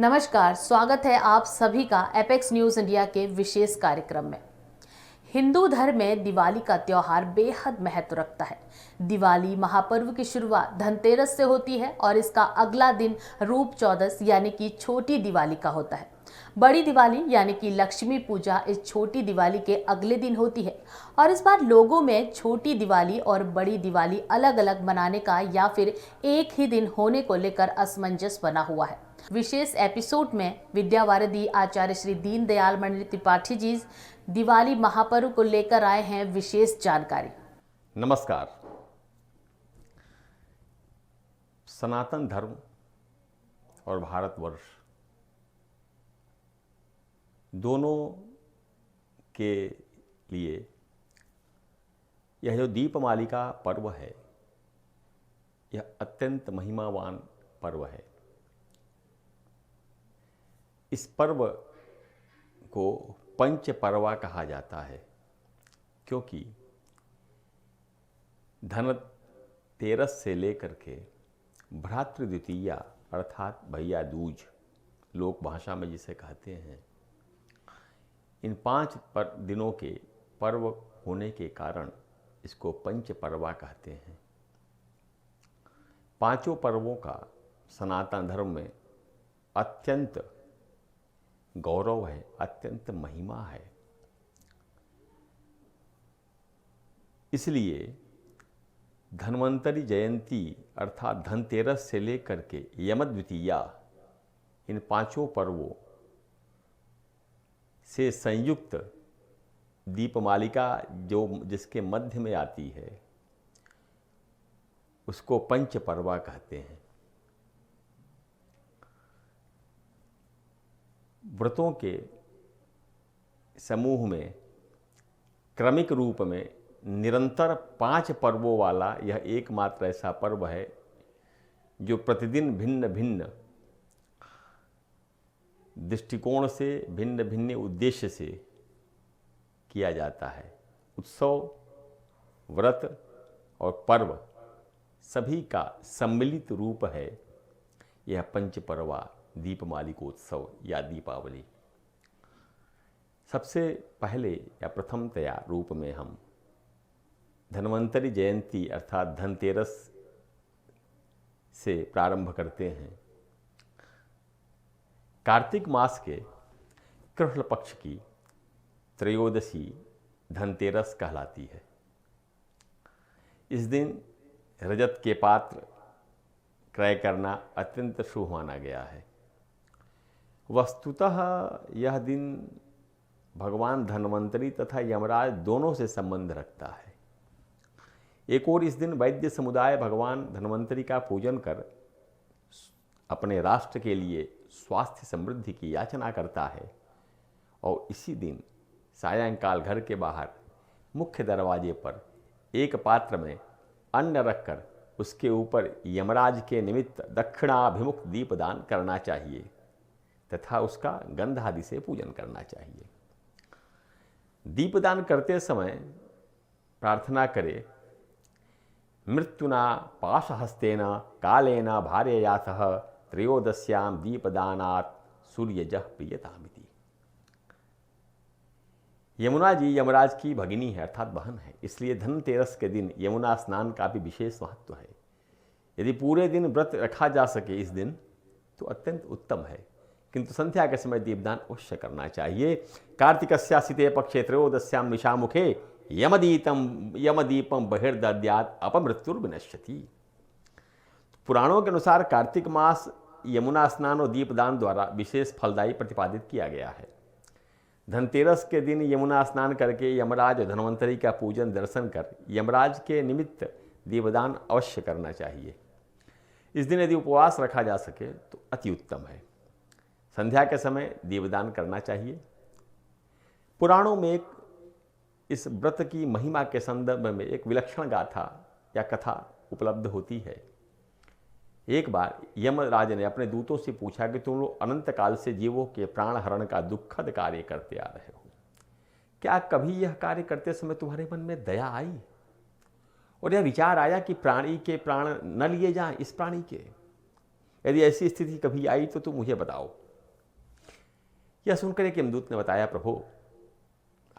नमस्कार, स्वागत है आप सभी का एपेक्स न्यूज इंडिया के विशेष कार्यक्रम में। हिंदू धर्म में दिवाली का त्योहार बेहद महत्व रखता है। दिवाली महापर्व की शुरुआत धनतेरस से होती है और इसका अगला दिन रूप चौदस यानी कि छोटी दिवाली का होता है। बड़ी दिवाली यानी कि लक्ष्मी पूजा इस छोटी दिवाली के अगले दिन होती है और इस बार लोगों में छोटी दिवाली और बड़ी दिवाली अलग अलग मनाने का या फिर एक ही दिन होने को लेकर असमंजस बना हुआ है। विशेष एपिसोड में विद्यावारिधि आचार्य श्री दीनदयाल मंडली त्रिपाठी जी दिवाली महापर्व को लेकर आए हैं विशेष जानकारी। नमस्कार। सनातन धर्म और भारतवर्ष दोनों के लिए यह जो दीपमाली का पर्व है, यह अत्यंत महिमावान पर्व है। इस पर्व को पंच पर्वा कहा जाता है क्योंकि धनतेरस से लेकर के भ्रातृ द्वितीया अर्थात भैया दूज लोक भाषा में जिसे कहते हैं, इन 5 दिनों के पर्व होने के कारण इसको पंच पर्वा कहते हैं। 5 पर्वों का सनातन धर्म में अत्यंत गौरव है, अत्यंत महिमा है। इसलिए धन्वंतरि जयंती अर्थात धनतेरस से लेकर के यम द्वितीया इन 5 पर्वों से संयुक्त दीपमालिका जो जिसके मध्य में आती है उसको पंच पर्वा कहते हैं। व्रतों के समूह में क्रमिक रूप में निरंतर 5 पर्वों वाला यह एकमात्र ऐसा पर्व है जो प्रतिदिन भिन्न भिन्न दृष्टिकोण से, भिन्न भिन्न उद्देश्य से किया जाता है। उत्सव, व्रत और पर्व सभी का सम्मिलित रूप है यह पंचपर्वा दीपमालिकोत्सव या दीपावली। सबसे पहले या प्रथमतया रूप में हम धन्वंतरि जयंती अर्थात धनतेरस से प्रारंभ करते हैं। कार्तिक मास के कृष्ण पक्ष की त्रयोदशी धनतेरस कहलाती है। इस दिन रजत के पात्र क्रय करना अत्यंत शुभ माना गया है। वस्तुतः यह दिन भगवान धन्वंतरि तथा यमराज दोनों से संबंध रखता है। एक और इस दिन वैद्य समुदाय भगवान धन्वंतरि का पूजन कर अपने राष्ट्र के लिए स्वास्थ्य समृद्धि की याचना करता है और इसी दिन सायंकाल घर के बाहर मुख्य दरवाजे पर एक पात्र में अन्न रखकर उसके ऊपर यमराज के निमित्त दक्षिणाभिमुख दीपदान करना चाहिए तथा उसका गंध आदि से पूजन करना चाहिए। दीपदान करते समय प्रार्थना करें, मृत्युना पाशहस्तेन कालेन भार्यया सह त्रयोदश्याम दीपदानात् सूर्यजः प्रियतामिति। यमुना जी यमराज की भगिनी है अर्थात बहन है, इसलिए धनतेरस के दिन यमुना स्नान का भी विशेष महत्व है। यदि पूरे दिन व्रत रखा जा सके इस दिन तो अत्यंत उत्तम है, किंतु संध्या के समय दीपदान अवश्य करना चाहिए। कार्तिकस्यासिते पक्षे त्रयोदश्याम निशामुखे यमदीपम बहिर्दद्यात् अपमृत्युर्विनश्यति। पुराणों के अनुसार कार्तिक मास यमुना स्नान और दीपदान द्वारा विशेष फलदायी प्रतिपादित किया गया है। धनतेरस के दिन यमुना स्नान करके यमराज और धन्वंतरि का पूजन दर्शन कर यमराज के निमित्त दीपदान अवश्य करना चाहिए। इस दिन यदि उपवास रखा जा सके तो अति उत्तम है। संध्या के समय दीपदान करना चाहिए। पुराणों में इस व्रत की महिमा के संदर्भ में एक विलक्षण गाथा या कथा उपलब्ध होती है। एक बार यमराज ने अपने दूतों से पूछा कि तुम लोग अनंत काल से जीवों के प्राण हरण का दुखद कार्य करते आ रहे हो, क्या कभी यह कार्य करते समय तुम्हारे मन में दया आई और यह विचार आया कि प्राणी के प्राण न लिए जाएं इस प्राणी के? यदि ऐसी स्थिति कभी आई तो तुम मुझे बताओ। यह सुनकर एक यमदूत ने बताया, प्रभु,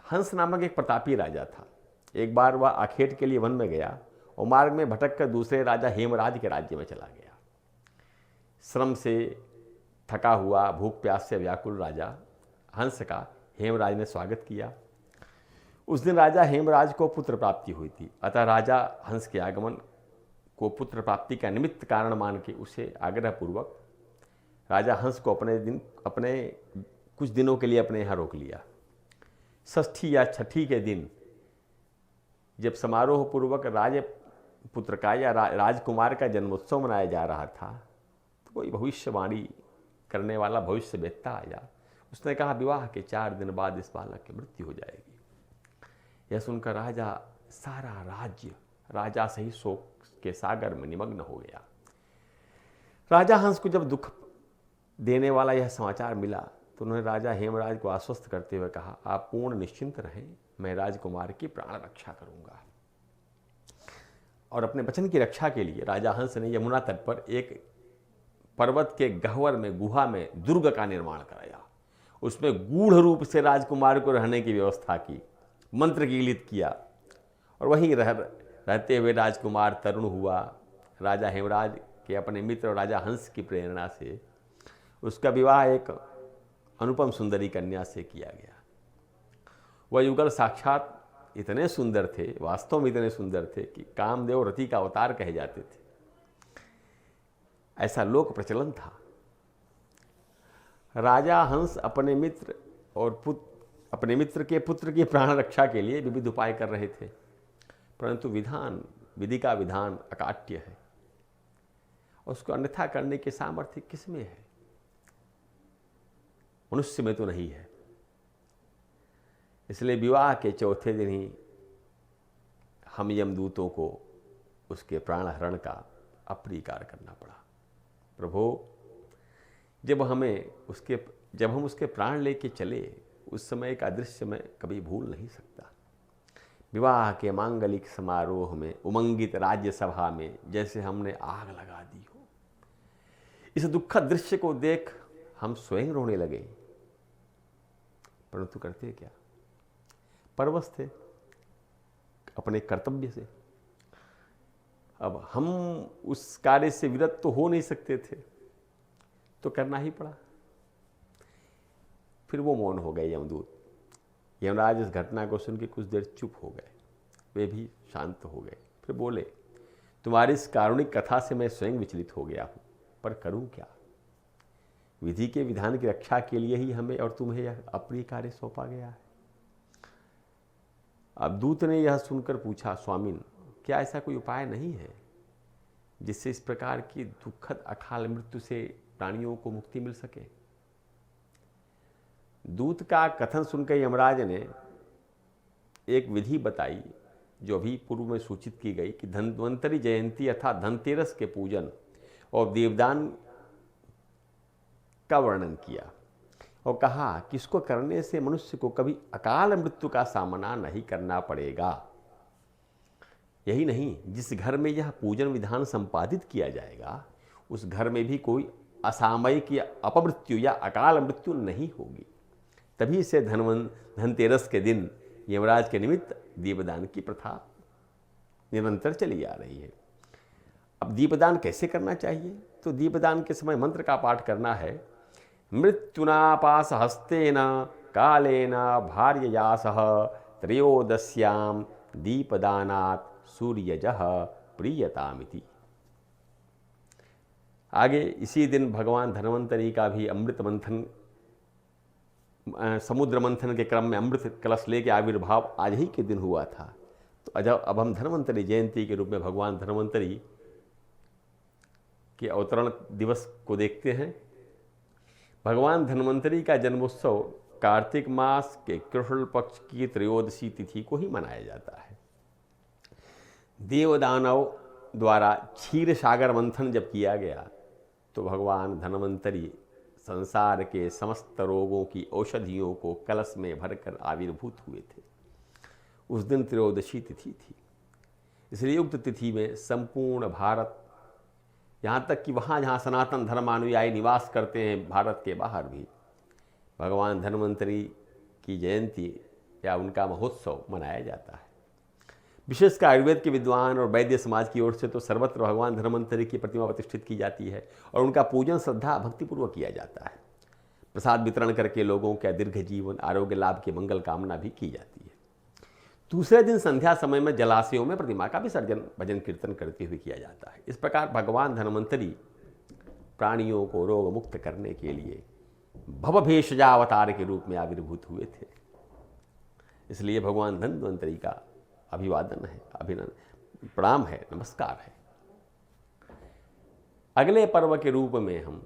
हंस नामक एक प्रतापी राजा था। एक बार वह आखेट के लिए वन में गया और मार्ग में भटक कर दूसरे राजा हेमराज के राज्य में चला गया। श्रम से थका हुआ, भूख प्यास से व्याकुल राजा हंस का हेमराज ने स्वागत किया। उस दिन राजा हेमराज को पुत्र प्राप्ति हुई थी, अतः राजा हंस के आगमन को पुत्र प्राप्ति का निमित्त कारण मान के उसे आग्रहपूर्वक राजा हंस को अपने कुछ दिनों के लिए अपने यहाँ रोक लिया। षष्ठी या छठी के दिन जब समारोह पूर्वक राजपुत्र का या राजकुमार का जन्मोत्सव मनाया जा रहा था, तो कोई भविष्यवाणी करने वाला भविष्य वेत्ता आया। उसने कहा, विवाह के 4 दिन बाद इस बालक की मृत्यु हो जाएगी। यह सुनकर सारा राज्य राजा सही शोक के सागर में निमग्न हो गया। राजा हंस को जब दुख देने वाला यह समाचार मिला तो उन्होंने राजा हेमराज को आश्वस्त करते हुए कहा, आप पूर्ण निश्चिंत रहें, मैं राजकुमार की प्राण रक्षा करूंगा। और अपने वचन की रक्षा के लिए राजा हंस ने यमुना तट पर एक पर्वत के गह्वर में गुहा में दुर्ग का निर्माण कराया। उसमें गूढ़ रूप से राजकुमार को रहने की व्यवस्था की, मंत्र कीलित किया और वहीं रहते हुए राजकुमार तरुण हुआ। राजा हेमराज के अपने मित्र और राजा हंस की प्रेरणा से उसका विवाह एक अनुपम सुंदरी कन्या से किया गया। वह युगल साक्षात इतने सुंदर थे, वास्तव में इतने सुंदर थे कि कामदेव रति का अवतार कहे जाते थे। ऐसा लोक प्रचलन था। राजा हंस अपने मित्र के पुत्र की प्राण रक्षा के लिए विविध उपाय कर रहे थे, परंतु विधि का विधान अकाट्य है। उसको अन्यथा करने की सामर्थ्य किसमें है? मनुष्य में तो नहीं है। इसलिए विवाह के चौथे दिन ही हम यमदूतों को उसके प्राण हरण का अप्रीकार करना पड़ा। प्रभु, जब हम उसके प्राण लेके चले, उस समय का दृश्य मैं कभी भूल नहीं सकता। विवाह के मांगलिक समारोह में उमंगित राज्य सभा में जैसे हमने आग लगा दी हो। इस दुखद दृश्य को देख हम स्वयं रोने लगे, परंतु करते क्या? परवश थे अपने कर्तव्य से। अब हम उस कार्य से विरत तो हो नहीं सकते थे, तो करना ही पड़ा। फिर वो मौन हो गए यमदूत। यमराज इस घटना को सुन के कुछ देर चुप हो गए, वे भी शांत हो गए। फिर बोले, तुम्हारी इस कारुणिक कथा से मैं स्वयं विचलित हो गया हूं, पर करूं क्या? विधि के विधान की रक्षा के लिए ही हमें और तुम्हें यह अप्रिय कार्य सौंपा गया है। अब दूत ने यह सुनकर पूछा, स्वामिन, क्या ऐसा कोई उपाय नहीं है जिससे इस प्रकार की दुखद अकाल मृत्यु से प्राणियों को मुक्ति मिल सके? दूत का कथन सुनकर यमराज ने एक विधि बताई, जो अभी पूर्व में सूचित की गई, कि धन्वंतरी जयंती अर्थात धनतेरस के पूजन और देवदान का वर्णन किया और कहा कि इसको करने से मनुष्य को कभी अकाल मृत्यु का सामना नहीं करना पड़ेगा। यही नहीं, जिस घर में यह पूजन विधान संपादित किया जाएगा, उस घर में भी कोई असामयिक या अपमृत्यु या अकाल मृत्यु नहीं होगी। तभी से धनतेरस के दिन यमराज के निमित्त दीपदान की प्रथा निरंतर चली आ रही है। अब दीपदान कैसे करना चाहिए? तो दीपदान के समय मंत्र का पाठ करना है, मृत्युनापास हस्तेन कालेन भार्यया सह त्रयोदश्याम दीपदानात् सूर्यजः प्रीयतामिति। आगे इसी दिन भगवान धन्वंतरी का भी अमृत मंथन, समुद्र मंथन के क्रम में अमृत कलश लेके आविर्भाव आज ही के दिन हुआ था। तो अब हम धन्वंतरी जयंती के रूप में भगवान धन्वंतरी के अवतरण दिवस को देखते हैं। भगवान धन्वंतरी का जन्मोत्सव कार्तिक मास के कृष्ण पक्ष की त्रयोदशी तिथि को ही मनाया जाता है। देवदानव द्वारा क्षीर सागर मंथन जब किया गया तो भगवान धन्वंतरी संसार के समस्त रोगों की औषधियों को कलश में भरकर आविर्भूत हुए थे। उस दिन त्रयोदशी तिथि थी। इसलिए उक्त तिथि में संपूर्ण भारत, यहाँ तक कि वहाँ जहाँ सनातन धर्मानुयायी निवास करते हैं भारत के बाहर भी, भगवान धन्वंतरि की जयंती या उनका महोत्सव मनाया जाता है। विशेषकर आयुर्वेद के विद्वान और वैद्य समाज की ओर से तो सर्वत्र भगवान धन्वंतरि की प्रतिमा प्रतिष्ठित की जाती है और उनका पूजन श्रद्धा भक्तिपूर्वक किया जाता है। प्रसाद वितरण करके लोगों का दीर्घ जीवन आरोग्य लाभ की मंगल कामना भी की जाती है। दूसरे दिन संध्या समय में जलाशयों में प्रतिमा का विसर्जन भजन कीर्तन करते हुए किया जाता है। इस प्रकार भगवान धन्वंतरि प्राणियों को रोग मुक्त करने के लिए भवभेषजा अवतार के रूप में आविर्भूत हुए थे। इसलिए भगवान धन्वंतरि का अभिवादन है, अभिनंदन, प्रणाम है, नमस्कार है। अगले पर्व के रूप में हम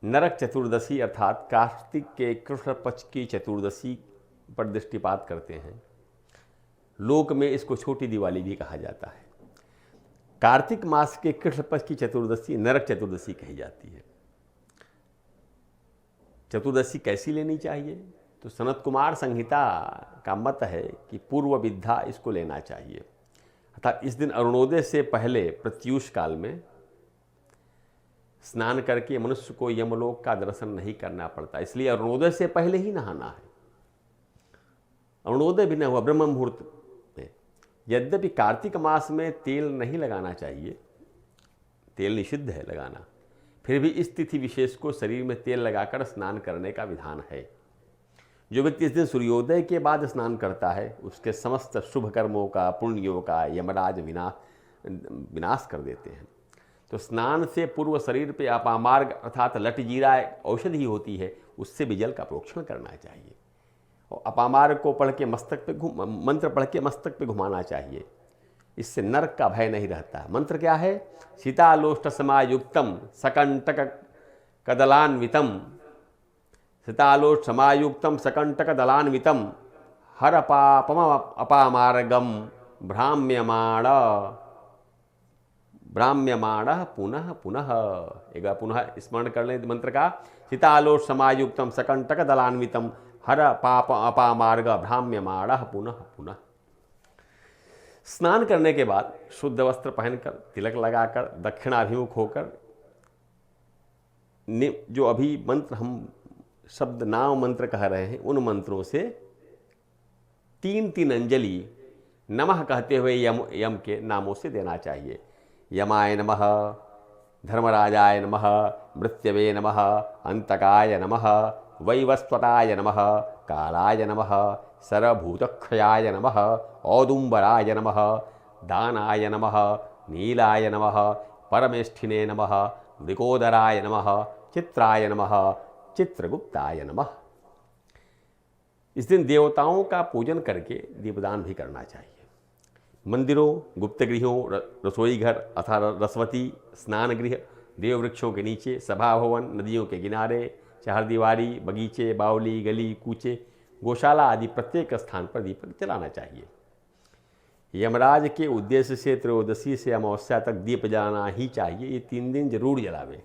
नरक चतुर्दशी अर्थात कार्तिक के कृष्ण पक्ष की चतुर्दशी पर दृष्टिपात करते हैं। लोक में इसको छोटी दिवाली भी कहा जाता है। कार्तिक मास के कृष्ण पक्ष की चतुर्दशी नरक चतुर्दशी कही जाती है। चतुर्दशी कैसी लेनी चाहिए? तो सनत कुमार संहिता का मत है कि पूर्व विद्या इसको लेना चाहिए, अर्थात इस दिन अरुणोदय से पहले प्रत्यूष काल में स्नान करके मनुष्य को यमलोक का दर्शन नहीं करना पड़ता, इसलिए अरुणोदय से पहले ही नहाना है। अरुणोदय भी न हुआ ब्रह्म मुहूर्त में। यद्यपि कार्तिक मास में तेल नहीं लगाना चाहिए, तेल निषिद्ध है लगाना, फिर भी इस तिथि विशेष को शरीर में तेल लगाकर स्नान करने का विधान है। जो व्यक्ति इस दिन सूर्योदय के बाद स्नान करता है उसके समस्त शुभ कर्मों का पुण्यों का यमराज विनाश कर देते हैं। तो स्नान से पूर्व शरीर पे अपामार्ग अर्थात लटजीरा औषधि होती है, उससे भी जल का प्रोक्षण करना चाहिए और अपामार्ग को पढ़ के मस्तक पे मंत्र पढ़ के मस्तक पे घुमाना चाहिए। इससे नरक का भय नहीं रहता। मंत्र क्या है? सीतालोष्ट समायुक्तम सकंटक कदलान्वितम, सीतालोष्ट समायुक्तम सकंटक दलान्वितम हर पापम अपामार्गम भ्राम्यमाण पुनः पुनः। एक बार पुनः स्मरण कर लें मंत्र का। सीतालोष्ट समायुक्तम सकंटक दलान्वितम हर पाप अपामार्ग भ्राम्यमाण पुनः पुनः। स्नान करने के बाद शुद्ध वस्त्र पहनकर तिलक लगाकर दक्षिणाभिमुख होकर जो अभी मंत्र हम शब्द नाम मंत्र कह रहे हैं उन मंत्रों से 3-3 अंजलि नमः कहते हुए यम के नामों से देना चाहिए। यमाय नमः, धर्मराजाय नमः, मृत्यवे नमः, अंतकाय नमः, वैवस्वताय नमः, कालाय नमः, सर्वभूतक्षयाय नमः, औदुम्बराय नमः, दानाय नमः, नीलाय नमः, परमेष्ठिने नमः, मृकोदराय नमः, चित्राय नमः, चित्रगुप्ताय नमः। इस दिन देवताओं का पूजन करके दीपदान भी करना चाहिए। मंदिरों, गुप्त गृहों, रसोई घर अथवा रसवती, स्नान गृह, देववृक्षों के नीचे, सभा भवन, नदियों के किनारे, चारदीवारी, बगीचे, बावली, गली कूचे, गौशाला आदि प्रत्येक स्थान पर दीपक जलाना चाहिए। यमराज के उद्देश्य से त्रयोदशी से अमावस्या तक दीप जलाना ही चाहिए। ये 3 दिन जरूर जलावे।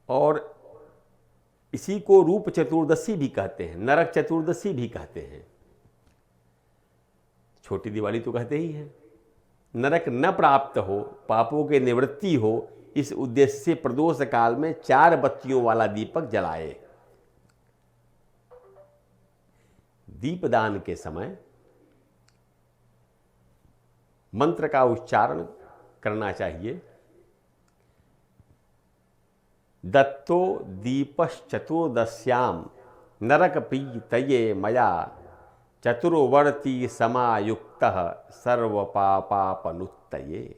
और इसी को रूप चतुर्दशी भी कहते हैं, नरक चतुर्दशी भी कहते हैं। छोटी दिवाली तो कहते ही हैं। नरक न प्राप्त हो, पापों के निवृत्ति हो, इस उद्देश्य से प्रदोष काल में 4 बत्तियों वाला दीपक जलाए। दीपदान के समय मंत्र का उच्चारण करना चाहिए। दत्तो दीपश्चतुर्दश्याम नरक प्रीतये मया चतुर्वर्ती समायुक्तः सर्वपापापनुत्तये।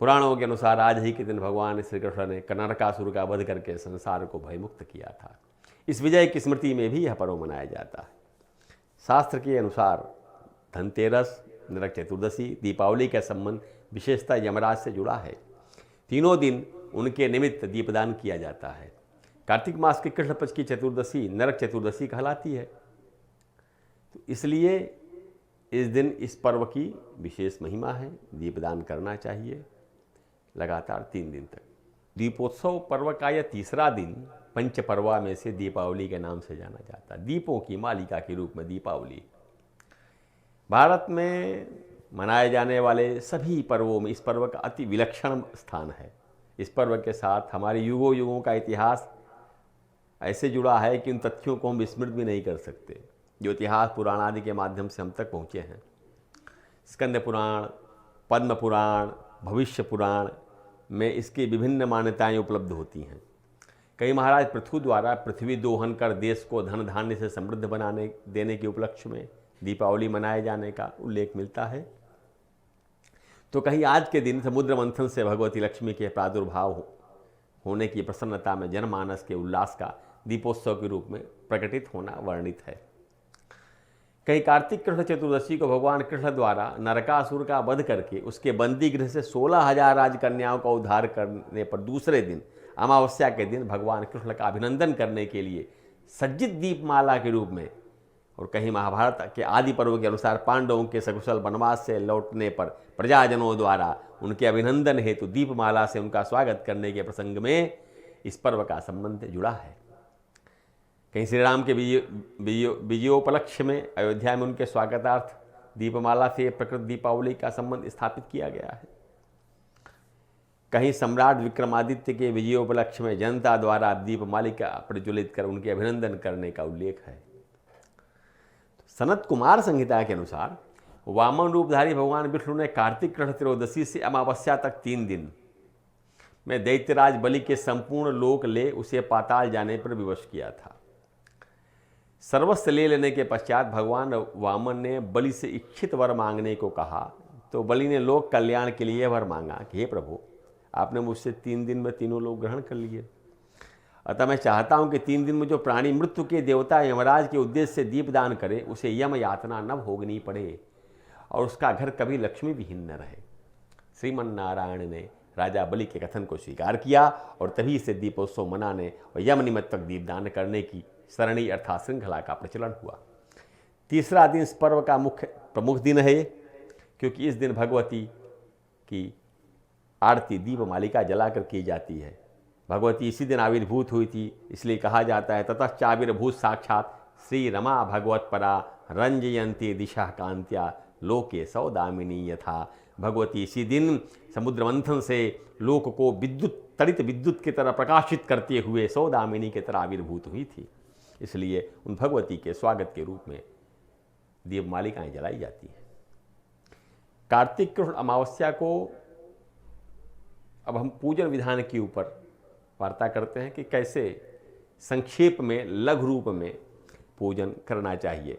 पुराणों के अनुसार आज ही के दिन भगवान श्री कृष्ण ने नरकासुर का वध करके संसार को भयमुक्त किया था। इस विजय की स्मृति में भी यह पर्व मनाया जाता है। शास्त्र के अनुसार धनतेरस, नरक चतुर्दशी, दीपावली का संबंध विशेषतः यमराज से जुड़ा है। तीनों दिन उनके निमित्त दीपदान किया जाता है। कार्तिक मास के कृष्ण पक्ष की चतुर्दशी नरक चतुर्दशी कहलाती है। तो इसलिए इस दिन इस पर्व की विशेष महिमा है। दीपदान करना चाहिए लगातार 3 दिन तक। दीपोत्सव पर्व का यह तीसरा दिन पंचपर्वा में से दीपावली के नाम से जाना जाता है। दीपों की मालिका के रूप में दीपावली भारत में मनाए जाने वाले सभी पर्वों में इस पर्व का अति विलक्षण स्थान है। इस पर्व के साथ हमारे युगों युगों का इतिहास ऐसे जुड़ा है कि उन तथ्यों को हम विस्मृत भी नहीं कर सकते, जो इतिहास पुराण आदि के माध्यम से हम तक पहुँचे हैं। स्कंद पुराण, पद्म पुराण, भविष्य पुराण में इसकी विभिन्न मान्यताएं उपलब्ध होती हैं। कई महाराज पृथु द्वारा पृथ्वी दोहन कर देश को धन धान्य से समृद्ध बनाने देने के उपलक्ष्य में दीपावली मनाए जाने का उल्लेख मिलता है। तो कहीं आज के दिन समुद्र मंथन से भगवती लक्ष्मी के प्रादुर्भाव होने की प्रसन्नता में जनमानस के उल्लास का दीपोत्सव के रूप में प्रकटित होना वर्णित है। कहीं कार्तिक कृष्ण चतुर्दशी को भगवान कृष्ण द्वारा नरकासुर का वध करके उसके बंदी गृह से 16,000 राजकन्याओं का उद्धार करने पर दूसरे दिन अमावस्या के दिन भगवान कृष्ण का अभिनंदन करने के लिए सज्जित दीपमाला के रूप में, और कहीं महाभारत के आदि पर्व के अनुसार पांडवों के सकुशल वनवास से लौटने पर प्रजाजनों द्वारा उनके अभिनंदन हेतु दीपमाला से उनका स्वागत करने के प्रसंग में इस पर्व का संबंध जुड़ा है। कहीं श्री राम के विजयोपलक्ष्य में अयोध्या में उनके स्वागतार्थ दीपमाला से प्रकृत दीपावली का संबंध स्थापित किया गया है। कहीं सम्राट विक्रमादित्य के विजयोपलक्ष्य में जनता द्वारा दीपमालिका प्रज्वलित कर उनके अभिनंदन करने का उल्लेख है। सनत कुमार संहिता के अनुसार वामन रूपधारी भगवान विष्णु ने कार्तिक कृष्ण त्रयोदशी से अमावस्या तक 3 दिन में दैत्यराज बलि के संपूर्ण लोक ले उसे पाताल जाने पर विवश किया था। सर्वस्व ले लेने के पश्चात भगवान वामन ने बलि से इच्छित वर मांगने को कहा, तो बलि ने लोक कल्याण के लिए वर मांगा कि हे प्रभु, आपने मुझसे 3 दिन में तीनों लोग ग्रहण कर लिए, अतः मैं चाहता हूं कि 3 दिन में जो प्राणी मृत्यु के देवता यमराज के उद्देश्य से दीपदान करे उसे यम यातना न भोगनी पड़े और उसका घर कभी लक्ष्मी विहीन न रहे। श्रीमन नारायण ने राजा बलि के कथन को स्वीकार किया और तभी से दीपोत्सव मनाने और यम निमित्तक दीपदान करने की सरणी अर्थात श्रृंखला का प्रचलन हुआ। तीसरा दिन इस पर्व का प्रमुख दिन है, क्योंकि इस दिन भगवती की आरती दीपमालिका जलाकर की जाती है। भगवती इसी दिन आविर्भूत हुई थी, इसलिए कहा जाता है ततश्चाविर्भूत साक्षात श्री रमा भगवत परा रंजयंती दिशा कांत्या लोके सौदामिनी यथा। भगवती इसी दिन समुद्र मंथन से लोक को तड़ित विद्युत की तरह प्रकाशित करते हुए सौदामिनी की तरह आविर्भूत हुई थी, इसलिए उन भगवती के स्वागत के रूप में दीपमालिकाएं जलाई जाती हैं। कार्तिक कृष्ण अमावस्या को अब हम पूजन विधान के ऊपर वार्ता करते हैं कि कैसे संक्षेप में लघु रूप में पूजन करना चाहिए।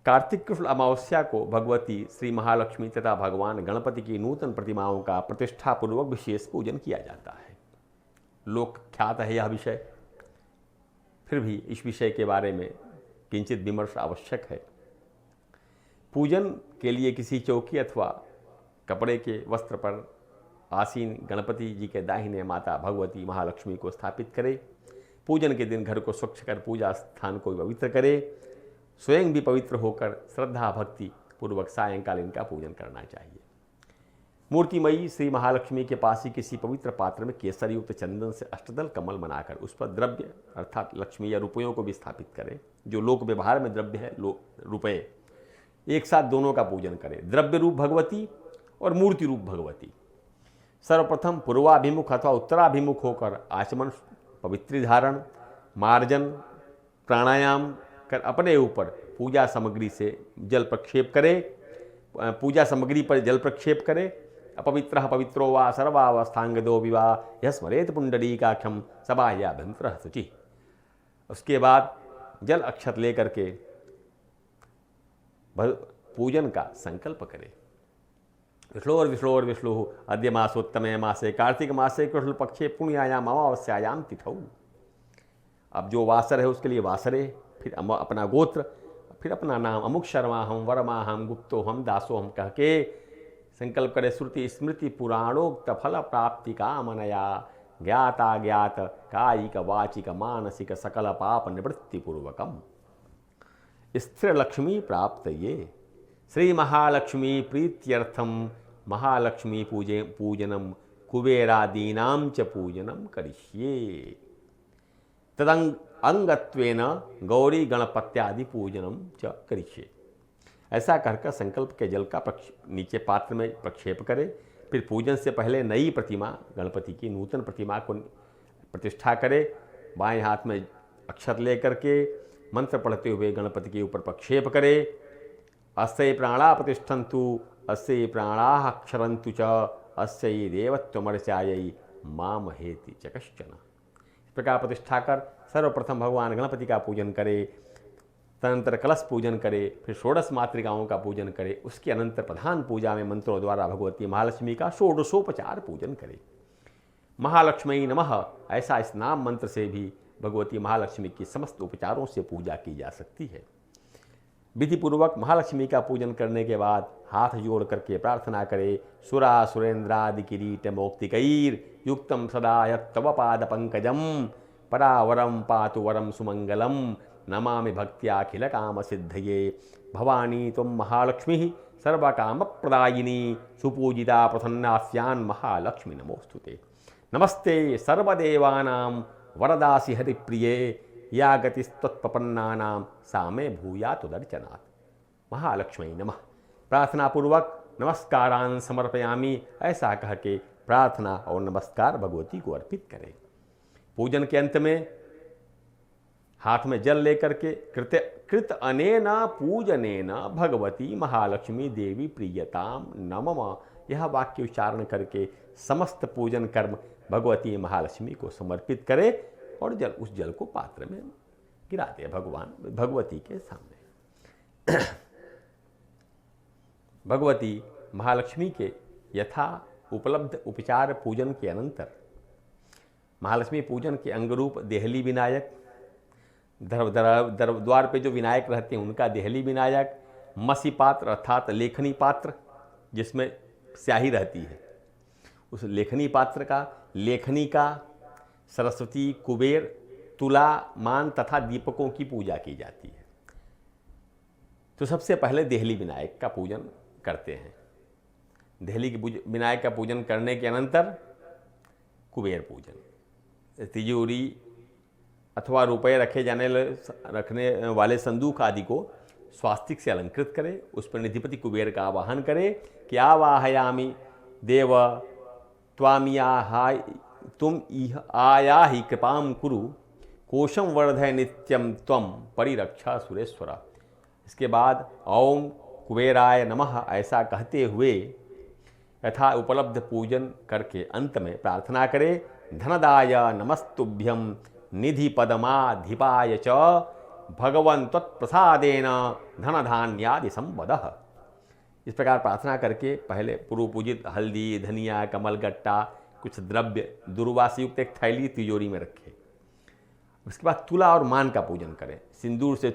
कार्तिक कृष्ण अमावस्या को भगवती श्री महालक्ष्मी तथा भगवान गणपति की नूतन प्रतिमाओं का प्रतिष्ठापूर्वक विशेष पूजन किया जाता है। लोक ख्यात है यह विषय, फिर भी इस विषय के बारे में किंचित विमर्श आवश्यक है। पूजन के लिए किसी चौकी अथवा कपड़े के वस्त्र पर आसीन गणपति जी के दाहिने माता भगवती महालक्ष्मी को स्थापित करे। पूजन के दिन घर को स्वच्छ कर पूजा स्थान को पवित्र करे। स्वयं भी पवित्र होकर श्रद्धा भक्ति पूर्वक सायंकाल इनका पूजन करना चाहिए। मूर्तिमयी श्री महालक्ष्मी के पास ही किसी पवित्र पात्र में केसर युक्त चंदन से अष्टदल कमल बनाकर उस पर द्रव्य अर्थात लक्ष्मी या रुपयों को भी स्थापित करें। जो लोक व्यवहार में द्रव्य है रुपये, एक साथ दोनों का पूजन करें, द्रव्य रूप भगवती और मूर्ति रूप भगवती। सर्वप्रथम पूर्वाभिमुख अथवा उत्तराभिमुख होकर आचमन, पवित्री धारण, मार्जन, प्राणायाम कर अपने ऊपर पूजा सामग्री से जल प्रक्षेप करे। पूजा सामग्री पर जल प्रक्षेप करे। अपवित्रः पवित्रो वा सर्वावस्थांगदो विवाह यह स्मरेत पुंडरीकाक्षं सबाह्याभ्यंतरः शुचि। उसके बाद जल अक्षत लेकर के पूजन का संकल्प करे। विष्णोर विष्णु अद्य मासोत्तमे मासे कार्तिक मासे कृष्ण पक्षे पुण्यायाम अमावस्यायाम तिथौ। अब जो वासर है उसके लिए वासरे, फिर अपना गोत्र, फिर अपना नाम, अमुक शर्मा हम, वर्मा हम, गुप्तो हम, दासो हम कह के संकल्प करे। श्रुति स्मृति पुराणोक्त फल प्राप्ति कामनया ज्ञाता ज्ञात कायिक वाचिक मानसिक सकल पाप निवृत्ति पूर्वकम स्थिर लक्ष्मी प्राप्त ये श्री महालक्ष्मी प्रीत्यर्थम महालक्ष्मी पूजनम कुबेरादीनां च पूजनम करिष्ये तदंग अंगत्वेन गौरी गणपत्यादि पूजनम च करिष्ये। ऐसा कहकर संकल्प के जल का नीचे पात्र में प्रक्षेप करे। फिर पूजन से पहले नई प्रतिमा, गणपति की नूतन प्रतिमा को प्रतिष्ठा करे। बाएं हाथ में अक्षर लेकर के मंत्र पढ़ते हुए गणपति के ऊपर प्रक्षेप करे। अस्य प्राणा प्रतिष्ठन्तु अस्य प्राणाः क्षरन्तु च अस्य देवत्वमर्चायै मामहेति च कश्चन। इस प्रकार प्रतिष्ठा कर सर्वप्रथम भगवान गणपति का पूजन करे, तदनंतर कलश पूजन करे, फिर षोडश मातृकाओं का पूजन करे। उसके अनंतर प्रधान पूजा में मंत्रों द्वारा भगवती महालक्ष्मी का षोडशोपचार पूजन करे। महालक्ष्मी नमः ऐसा इस नाम मंत्र से भी भगवती महालक्ष्मी की समस्त उपचारों से पूजा की जा सकती है। विधि पूर्वक महालक्ष्मी का पूजन करने के बाद हाथ जोड़ करके प्रार्थना करे। सुरा सुरेंद्रादि किरीट मौक्तिकैर युक्तम सदा यत्तव पाद पंकजम परावरम पातु वरम सुमंगलम नमामि भक्त्याखिल काम सिद्धये। भवानी तुम महालक्ष्मी सर्वकाम प्रदायिनी सुपूजिता प्रसन्नास्यान् महालक्ष्मी नमोस्तुते। नमस्ते सर्वदेवानां वरदासि हरिप्रिये या गतिस्तत्प्रपन्नानां सा मे भूयात् दर्शनात्। महालक्ष्मी नमः। प्रार्थना पूर्वक नमस्कारान् समर्पयामि ऐसा कह के प्रार्थना और नमस्कार भगवती को अर्पित करें। पूजन के अंत में हाथ में जल लेकर के कृत अनेन पूजनेन भगवती महालक्ष्मी देवी प्रियताम नमः यह वाक्य उच्चारण करके समस्त पूजन कर्म भगवती महालक्ष्मी को समर्पित करे और उस जल को पात्र में गिरा दे भगवती के सामने। भगवती महालक्ष्मी के यथा उपलब्ध उपचार पूजन के अनंतर महालक्ष्मी पूजन के अंगरूप देहली विनायक, द्वार पे जो विनायक रहते हैं उनका देहली विनायक, मसी पात्र अर्थात लेखनी पात्र जिसमें स्याही रहती है, उस लेखनी पात्र का, लेखनी का, सरस्वती, कुबेर, तुला, मान तथा दीपकों की पूजा की जाती है। तो सबसे पहले देहली विनायक का पूजन करते हैं। देहली के विनायक का पूजन करने के अनंतर कुबेर पूजन, तिजोरी अथवा रुपये रखने वाले संदूक आदि को स्वास्तिक से अलंकृत करें। उस पर निधिपति कुबेर का आवाहन करें कि आवाहयामि देव त्वामियाहाय तुम आया ही कृपाम कुरु कोशम वर्धय नित्यम त्वम परिरक्षा सुरेश्वर। इसके बाद ओम कुबेराय नमः ऐसा कहते हुए यथा उपलब्ध पूजन करके अंत में प्रार्थना करें धनदाय नमस्तुभ्यम निधि पदमाधिपाय च भगवन् त्वत्प्रसादेन धनधान्यादि संपदः। इस प्रकार प्रार्थना करके पहले पूर्व पूजित हल्दी, धनिया, कमलगट्टा, कुछ द्रव्य दुर्वा से युक्त एक थैली तिजोरी में रखे। उसके बाद तुला और मान का पूजन करें। सिंदूर से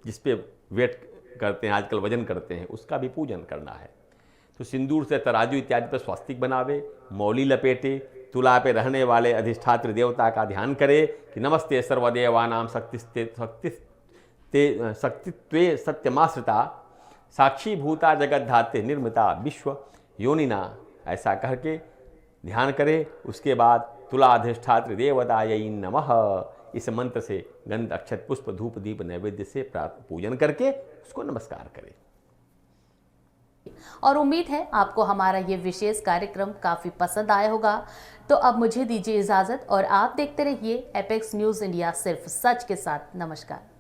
जिस पे वेट करते हैं आजकल, वजन करते हैं, उसका भी पूजन करना है। तो सिंदूर से तराजू इत्यादि पर स्वास्तिक बनावे, मौली लपेटे, तुला पे रहने वाले अधिष्ठात्र देवता का ध्यान करे कि नमस्ते सर्वदेवानां शक्तित्वे सत्यमाश्रिता साक्षी भूता जगद्धाते निर्मिता विश्व योनिना ऐसा कह के ध्यान करे। उसके बाद तुला अधिष्ठात्र देवतायै नमः इस मंत्र से गंध, अक्षत, पुष्प, धूप, दीप, नैवेद्य से पूजन करके उसको नमस्कार करें। और उम्मीद है आपको हमारा ये विशेष कार्यक्रम काफ़ी पसंद आया होगा। तो अब मुझे दीजिए इजाज़त और आप देखते रहिए एपेक्स न्यूज़ इंडिया, सिर्फ सच के साथ। नमस्कार।